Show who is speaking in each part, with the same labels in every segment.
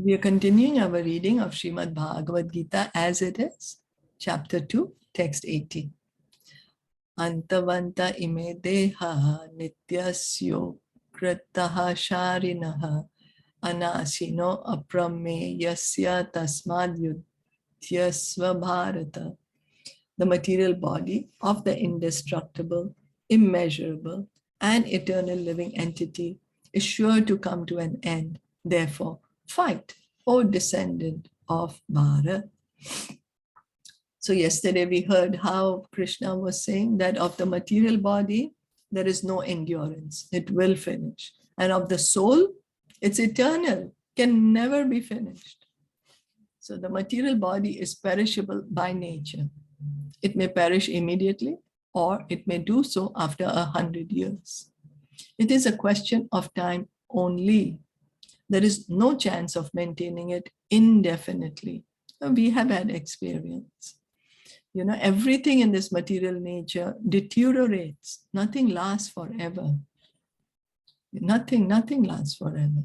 Speaker 1: We are continuing our reading of Srimad Bhagavad Gita as it is, chapter 2, text 80. Antavanta ime deha nityasyo kritaha sharinaha anasino aprameyasya tasmad yudhyasva bharata. The material body of the indestructible, immeasurable, and eternal living entity is sure to come to an end. Therefore, fight, O descendant of Bharat. So yesterday we heard how Krishna was saying that of the material body, there is no endurance. It will finish. And of the soul, it's eternal, can never be finished. So the material body is perishable by nature. It may perish immediately, or it may do so after 100 years. It is a question of time only. There is no chance of maintaining it indefinitely. We have had experience. You know, everything in this material nature deteriorates. Nothing lasts forever. Nothing lasts forever.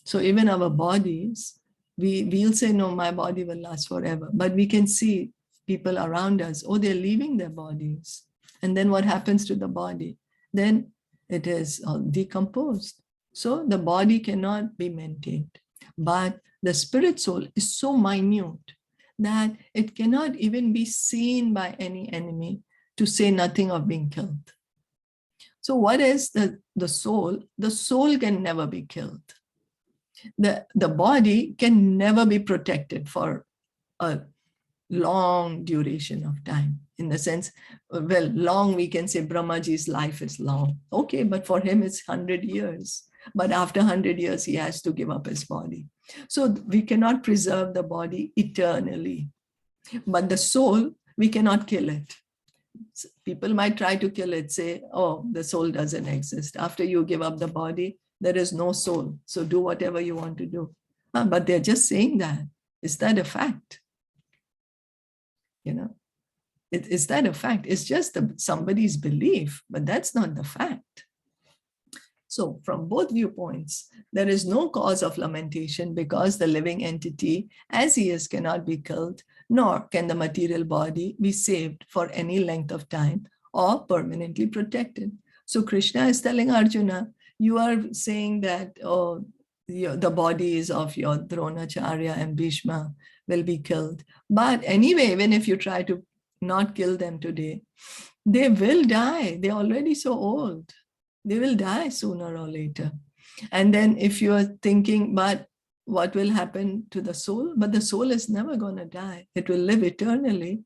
Speaker 1: So even our bodies, we'll say, no, my body will last forever. But we can see people around us, oh, they're leaving their bodies. And then what happens to the body? Then it is decomposed. So the body cannot be maintained. But the spirit soul is so minute that it cannot even be seen by any enemy, to say nothing of being killed. So what is the soul? The soul can never be killed. The body can never be protected for a long duration of time. In the sense, well, long, we can say Brahmaji's life is long. Okay, but for him it's 100 years. But after 100 years, he has to give up his body. So we cannot preserve the body eternally. But the soul, we cannot kill it. People might try to kill it, say, oh, the soul doesn't exist. After you give up the body, there is no soul. So do whatever you want to do. But they're just saying that. Is that a fact? You know, is that a fact? It's just somebody's belief, but that's not the fact. So from both viewpoints, there is no cause of lamentation, because the living entity as he is cannot be killed, nor can the material body be saved for any length of time or permanently protected. So Krishna is telling Arjuna, you are saying that, oh, the bodies of your Dronacharya and Bhishma will be killed. But anyway, even if you try to not kill them today, they will die. They're already so old. They will die sooner or later. And then if you are thinking, but what will happen to the soul? But the soul is never going to die. It will live eternally.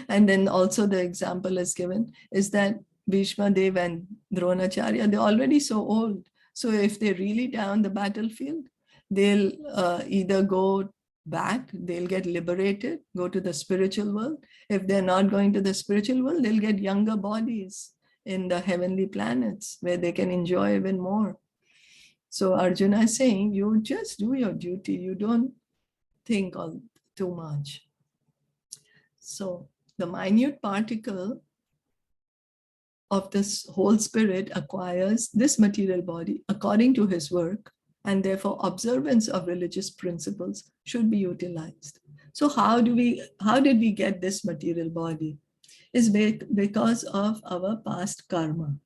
Speaker 1: And then also the example is given is that Bhishma Dev and Dronacharya, they're already so old. So if they really die on the battlefield, they'll either go back, they'll get liberated, go to the spiritual world. If they're not going to the spiritual world, they'll get younger bodies in the heavenly planets where they can enjoy even more. So Arjuna is saying, you just do your duty. You don't think too much. So the minute particle of this whole spirit acquires this material body according to his work, and therefore observance of religious principles should be utilized. So how did we get this material body? Is because of our past karma.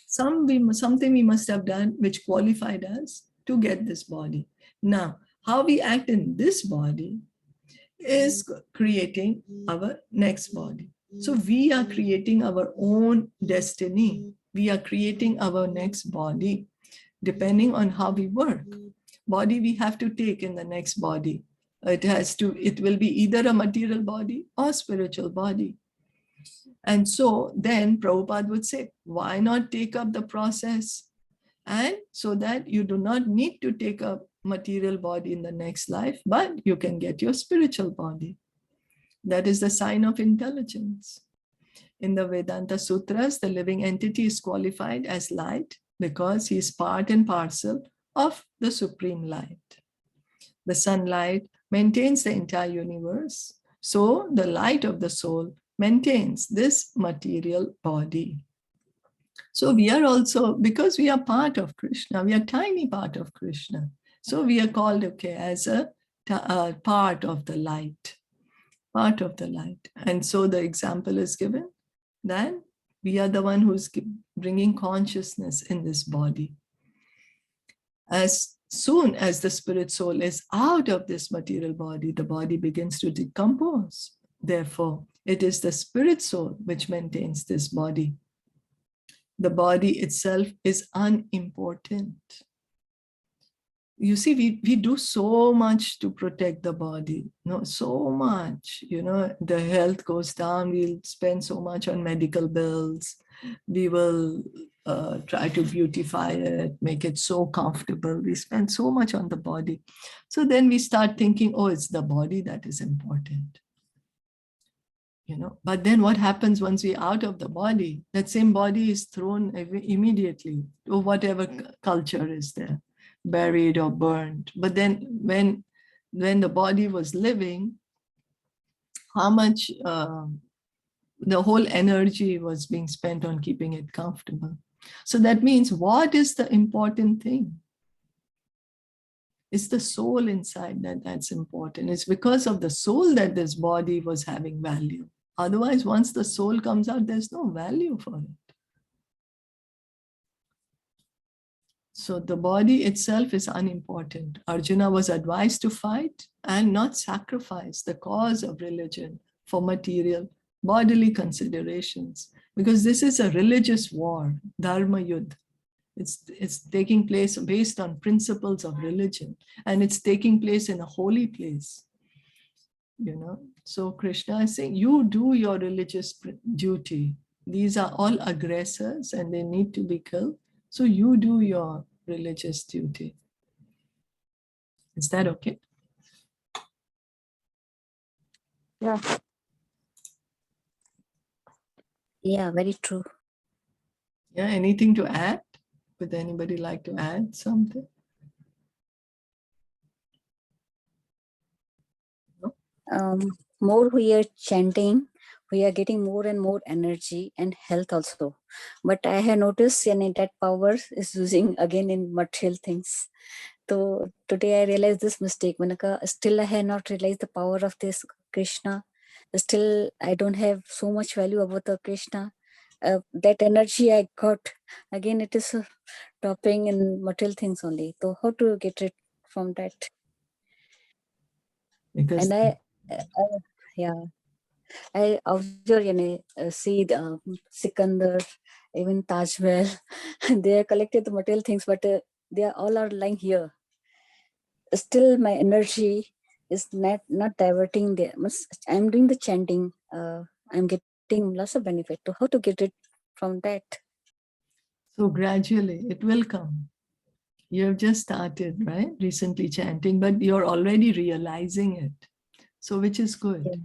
Speaker 1: Something we must have done which qualified us to get this body. Now, how we act in this body is creating our next body. So we are creating our own destiny. We are creating our next body depending on how we work. Body we have to take in the next body. It will be either a material body or spiritual body. And so then Prabhupada would say, why not take up the process? And so that you do not need to take a material body in the next life, but you can get your spiritual body. That is the sign of intelligence. In the Vedanta Sutras, the living entity is qualified as light because he is part and parcel of the supreme light. The sunlight maintains the entire universe. So the light of the soul maintains this material body. So we are also, because we are part of Krishna, we are a tiny part of Krishna. So we are called, okay, as a part of the light, part of the light. And so the example is given that we are the one who's bringing consciousness in this body. As soon as the spirit soul is out of this material body, the body begins to decompose. Therefore, it is the spirit soul which maintains this body. The body itself is unimportant. You see, we do so much to protect the body, so much, the health goes down, we'll spend so much on medical bills, we will try to beautify it, make it so comfortable, we spend so much on the body. So then we start thinking, oh, it's the body that is important. But then what happens once we're out of the body? That same body is thrown immediately to whatever culture is there, buried or burned. But then when the body was living, how much the whole energy was being spent on keeping it comfortable. So that means, what is the important thing? It's the soul inside that's important. It's because of the soul that this body was having value. Otherwise, once the soul comes out, there's no value for it. So the body itself is unimportant. Arjuna was advised to fight and not sacrifice the cause of religion for material, bodily considerations, because this is a religious war, dharma yudh. It's taking place based on principles of religion, and it's taking place in a holy place. So Krishna is saying, you do your religious duty. These are all aggressors and they need to be killed. So you do your religious duty. Is that okay?
Speaker 2: Yeah. Yeah, very true.
Speaker 1: Yeah, anything to add? Would anybody like to add something?
Speaker 2: More we are chanting, we are getting more and more energy and health also. But I have noticed that power is using again in material things. So today I realized this mistake. Manaka, still I have not realized the power of this Krishna. Still I don't have so much value about the Krishna. That energy I got, again it is topping in material things only. So how to get it from that?
Speaker 1: Because
Speaker 2: and yeah, I observe, see the Sikandar, even Taj Mahal. They are collected the material things, but they are all are lying here. Still, my energy is not diverting there. I'm doing the chanting. I'm getting lots of benefit. So how to get it from that?
Speaker 1: so gradually it will come. You have just started, right? Recently chanting, but you're already realizing it. So which is good.
Speaker 2: Yeah.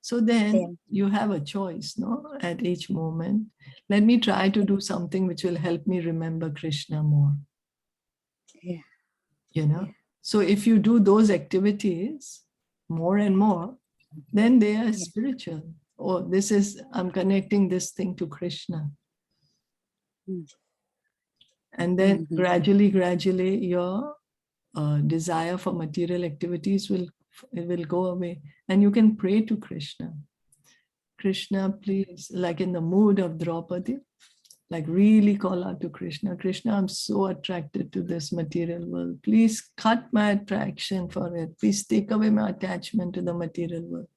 Speaker 1: So then
Speaker 2: Yeah.
Speaker 1: you have a choice, at each moment. Let me try to do something which will help me remember Krishna more.
Speaker 2: Yeah.
Speaker 1: Yeah. So if you do those activities more and more, then they are spiritual. Oh, I'm connecting this thing to Krishna. And then gradually your desire for material activities will go away, and you can pray to Krishna. Krishna, please, like in the mood of Draupadi, like really call out to Krishna. Krishna, I'm so attracted to this material world. Please cut my attraction for it. Please take away my attachment to the material world.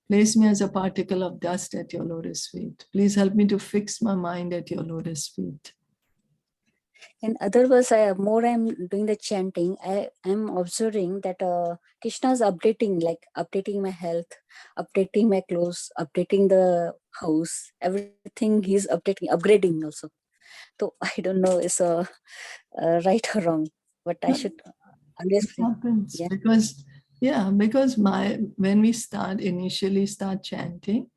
Speaker 1: Place me as a particle of dust at your lotus feet. Please help me to fix my mind at your lotus feet.
Speaker 2: In other words, more I'm doing the chanting, I'm observing that Krishna is updating my health, updating my clothes, updating the house, everything he's upgrading also. So I don't know it's right or wrong, but I should always
Speaker 1: It happens because when we initially start chanting,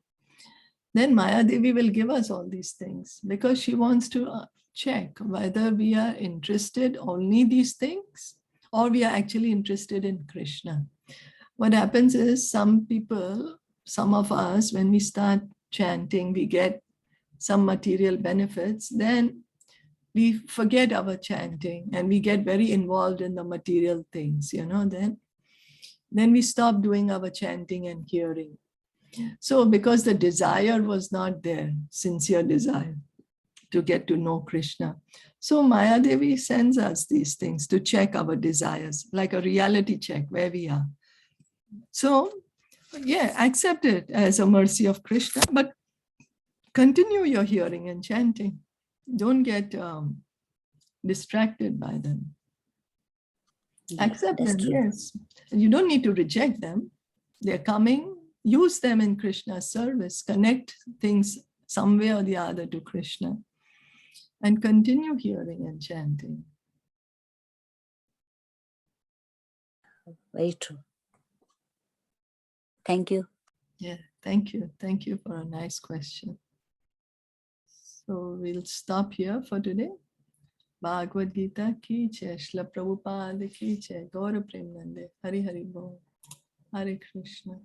Speaker 1: then Maya Devi will give us all these things because she wants to check whether we are interested only these things or we are actually interested in Krishna. What happens is some of us, when we start chanting, we get some material benefits. Then we forget our chanting and we get very involved in the material things, then we stop doing our chanting and hearing. So because the desire was not there, sincere desire to get to know Krishna. So Maya Devi sends us these things to check our desires, like a reality check where we are. So yeah, accept it as a mercy of Krishna, but continue your hearing and chanting. Don't get distracted by them.
Speaker 2: Yeah,
Speaker 1: Accept
Speaker 2: that's
Speaker 1: them,
Speaker 2: true.
Speaker 1: yes. And you don't need to reject them. They're coming. Use them in Krishna's service. Connect things some way or the other to Krishna. And continue hearing and chanting.
Speaker 2: Very true. Thank you.
Speaker 1: Yeah, thank you. Thank you for a nice question. So we'll stop here for today. Bhagavad Gita ki jai, Srila Prabhupada ki jai, Gaura Premanande, Hari Hari Bol, Hare Krishna.